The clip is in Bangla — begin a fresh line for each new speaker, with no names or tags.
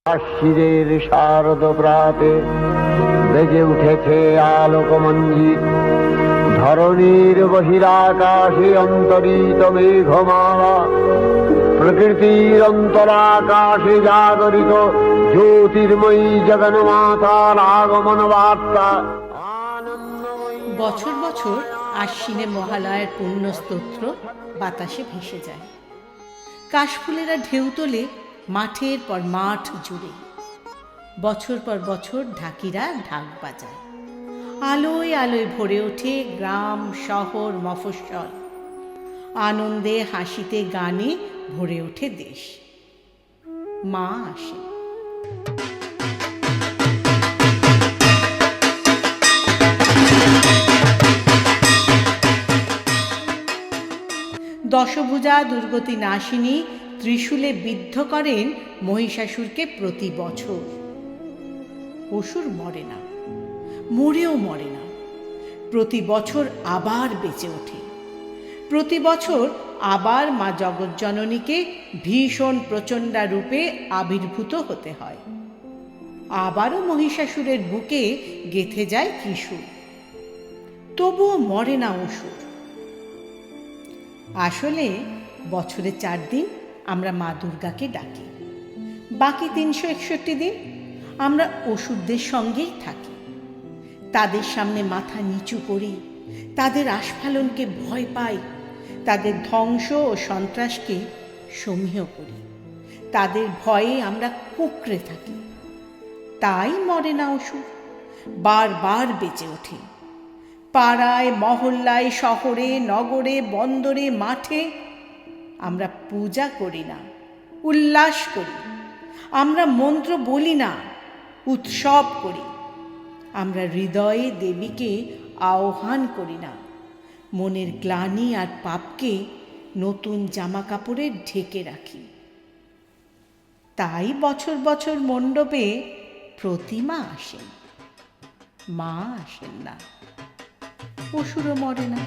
আশ্বিরের শারদ প্রাতে বেজে উঠেছে আলোকমঞ্জিত, ধরণীর বহিরাকাশে অন্তরিত মেঘমালা, প্রকৃতির অন্তরাকাশে জাগরিত জ্যোতির্ময়ী জগন্মাতার আগমন বার্তা।
বছর বছর আশ্বিনে মহালয়ার পুণ্য স্তোত্র বাতাসে ভেসে যায়। কাশফুলেরা ঢেউ তোলে মাঠের পর মাঠ জুড়ে। বছর পর বছর ঢাকিরা ঢাক বাজায়। আলোয় আলোয় ভরে ওঠে গ্রাম, শহর, মফস্বল। আনন্দে, হাসিতে, গানে ভরে ওঠে দেশ। মা আসে। দশভুজা দুর্গতি নাশিনী ত্রিশূলে বিদ্ধ করেন মহিষাসুরকে প্রতি বছর। অসুর মরে না, মরেও মরে না, প্রতি বছর আবার বেঁচে ওঠে। প্রতি বছর আবার মা জগজ্জননীকে ভীষণ প্রচণ্ডা রূপে আবির্ভূত হতে হয়। আবারও মহিষাসুরের বুকে গেঁথে যায় ত্রিশূল। তবুও মরে না অসুর। আসলে বছরে 4 দিন আমরা মা দুর্গাকে ডাকি, বাকি 361 দিন আমরা অসুরদের সঙ্গেই থাকি। তাদের সামনে মাথা নিচু করি, তাদের আস্ফালনকে ভয় পাই, তাদের ধ্বংস ও সন্ত্রাসকে সমীহ করি। তাদের ভয়ে আমরা কুঁকড়ে থাকি। তাই মরে না অসুর, বারবার বেঁচে ওঠে। পাড়ায়, মহল্লায়, শহরে, নগরে, বন্দরে, মাঠে আমরা পূজা করি না, উল্লাস করি। আমরা মন্ত্র বলি না, উৎসব করি। আমরা হৃদয়ে দেবীকে আহ্বান করি না, মনের গ্লানি আর পাপকে নতুন জামা কাপড়ে ঢেকে রাখি। তাই বছর বছর মণ্ডপে প্রতিমা আসেন, মা আসেন না। অসুরও মরে না।